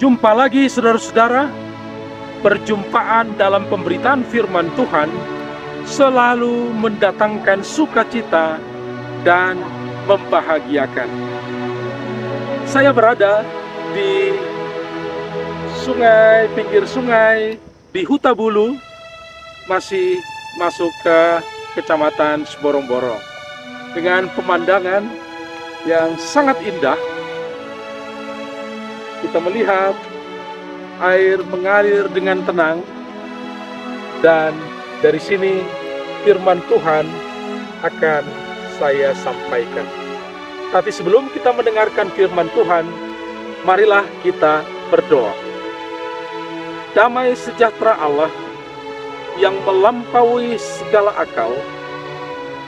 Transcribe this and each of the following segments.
Jumpa lagi saudara-saudara. Perjumpaan dalam pemberitaan firman Tuhan selalu mendatangkan sukacita dan membahagiakan. Saya berada di pinggir sungai di Hutabulu, masih masuk ke Kecamatan Seborong-Borong, dengan pemandangan yang sangat indah. Kita melihat air mengalir dengan tenang, dan dari sini firman Tuhan akan saya sampaikan. Tapi sebelum kita mendengarkan firman Tuhan, marilah kita berdoa. Damai sejahtera Allah yang melampaui segala akal,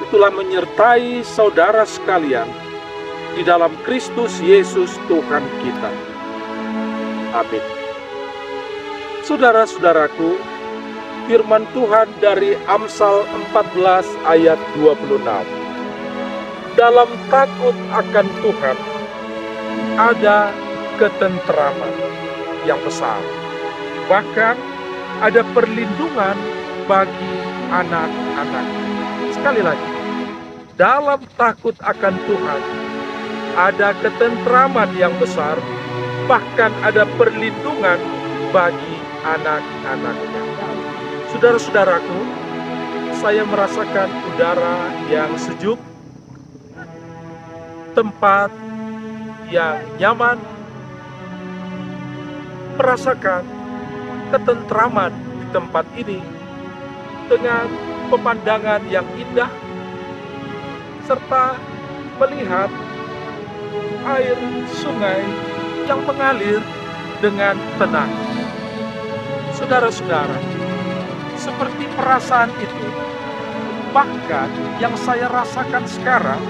itulah menyertai saudara sekalian di dalam Kristus Yesus Tuhan kita. Amin. Saudara-saudaraku, firman Tuhan dari Amsal 14 ayat 26. Dalam takut akan Tuhan ada ketenteraman yang besar. Bahkan ada perlindungan bagi anak-anak. Sekali lagi, dalam takut akan Tuhan ada ketenteraman yang besar, bahkan ada perlindungan bagi anak-anaknya. Saudara-saudaraku, saya merasakan udara yang sejuk, tempat yang nyaman, merasakan ketentraman di tempat ini dengan pemandangan yang indah, serta melihat air sungai yang mengalir dengan tenang. Saudara-saudara, seperti perasaan itu, bahkan yang saya rasakan sekarang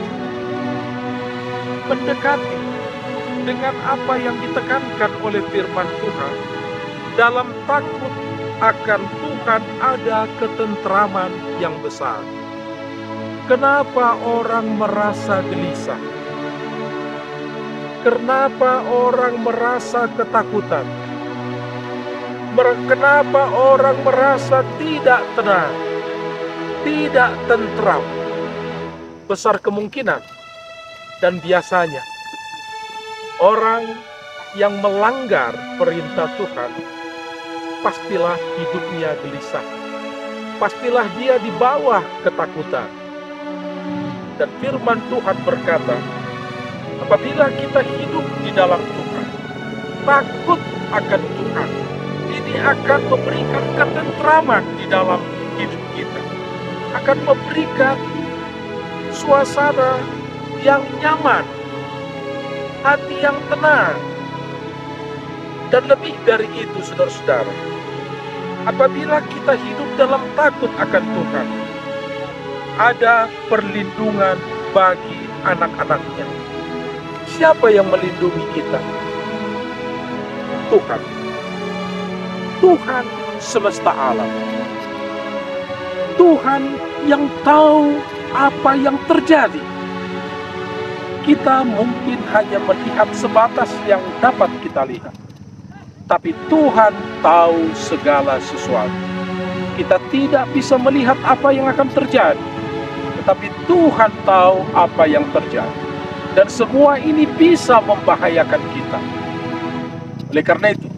mendekati dengan apa yang ditekankan oleh firman Tuhan. Dalam takut akan Tuhan ada ketenteraman yang besar. Kenapa orang merasa gelisah? Kenapa orang merasa ketakutan? Kenapa orang merasa tidak tenang, tidak tentram? Besar kemungkinan dan biasanya orang yang melanggar perintah Tuhan, pastilah hidupnya gelisah. Pastilah dia di bawah ketakutan. Dan firman Tuhan berkata, apabila kita hidup di dalam Tuhan, takut akan Tuhan, ini akan memberikan ketentraman di dalam hidup kita. Akan memberikan suasana yang nyaman, hati yang tenang. Dan lebih dari itu, saudara-saudara, apabila kita hidup dalam takut akan Tuhan, ada perlindungan bagi anak-anaknya. Siapa yang melindungi kita? Tuhan. Tuhan semesta alam. Tuhan yang tahu apa yang terjadi. Kita mungkin hanya melihat sebatas yang dapat kita lihat. Tapi Tuhan tahu segala sesuatu. Kita tidak bisa melihat apa yang akan terjadi. Tetapi Tuhan tahu apa yang terjadi. Dan semua ini bisa membahayakan kita. Oleh karena itu,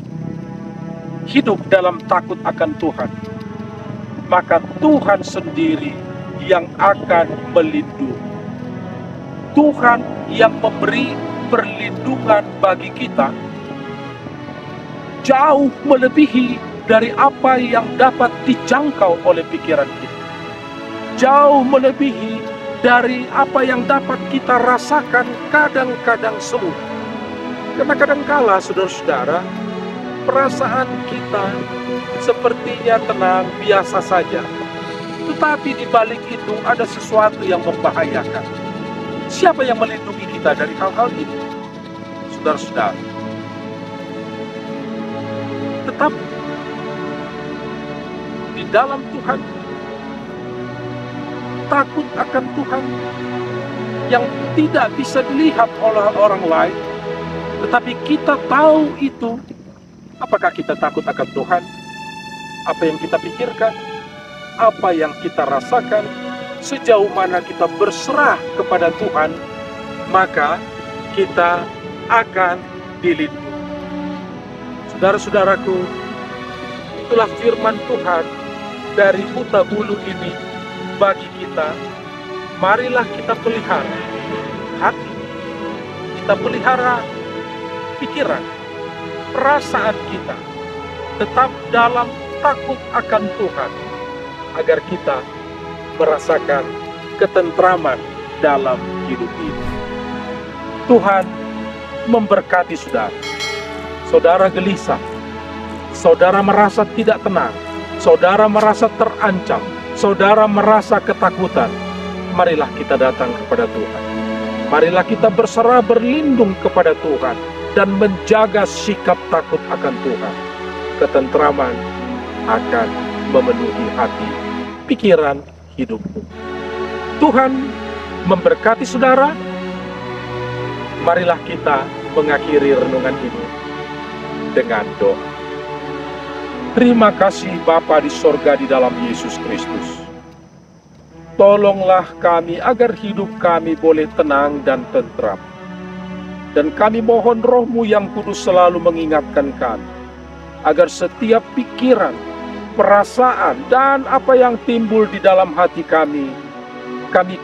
hidup dalam takut akan Tuhan, maka Tuhan sendiri yang akan melindungi. Tuhan yang memberi perlindungan bagi kita jauh melebihi dari apa yang dapat dijangkau oleh pikiran kita. Jauh melebihi dari apa yang dapat kita rasakan kadang-kadang semua. Karena kadang-kala, saudara-saudara, perasaan kita sepertinya tenang, biasa saja. Tetapi di balik itu ada sesuatu yang membahayakan. Siapa yang melindungi kita dari hal-hal ini? Saudara-saudara. Tetap di dalam Tuhan, takut akan Tuhan yang tidak bisa dilihat oleh orang lain, tetapi kita tahu itu Apakah kita takut akan Tuhan? Apa yang kita pikirkan? Apa yang kita rasakan? Sejauh mana kita berserah kepada Tuhan, maka kita akan dilindungi. Saudara-saudaraku, itulah firman Tuhan dari Huta Bulu ini bagi kita. Marilah kita pelihara hati, kita pelihara pikiran, perasaan kita tetap dalam takut akan Tuhan, agar kita merasakan ketentraman dalam hidup ini. Tuhan memberkati saudara. Saudara gelisah, saudara merasa tidak tenang, saudara merasa terancam, saudara merasa ketakutan. Marilah kita datang kepada Tuhan. Marilah kita berserah berlindung kepada Tuhan dan menjaga sikap takut akan Tuhan. Ketentraman akan memenuhi hati, pikiran, hidupmu. Tuhan memberkati saudara. Marilah kita mengakhiri renungan ini dengan doa. Terima kasih Bapa di sorga di dalam Yesus Kristus. Tolonglah kami agar hidup kami boleh tenang dan tentram. Dan kami mohon Roh-Mu yang kudus selalu mengingatkan kami, agar setiap pikiran, perasaan, dan apa yang timbul di dalam hati kami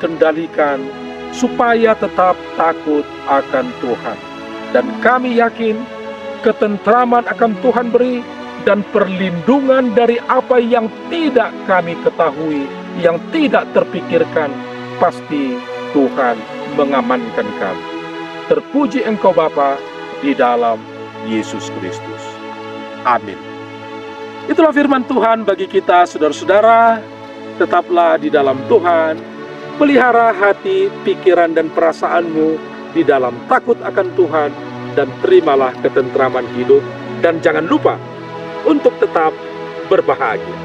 kendalikan, supaya tetap takut akan Tuhan. Dan kami yakin ketentraman akan Tuhan beri, dan perlindungan dari apa yang tidak kami ketahui, yang tidak terpikirkan, pasti Tuhan mengamankan kami. Terpuji Engkau Bapa di dalam Yesus Kristus. Amin. Itulah firman Tuhan bagi kita, saudara-saudara. Tetaplah di dalam Tuhan. Pelihara hati, pikiran, dan perasaanmu di dalam takut akan Tuhan, dan terimalah ketentraman hidup. Dan jangan lupa untuk tetap berbahagia.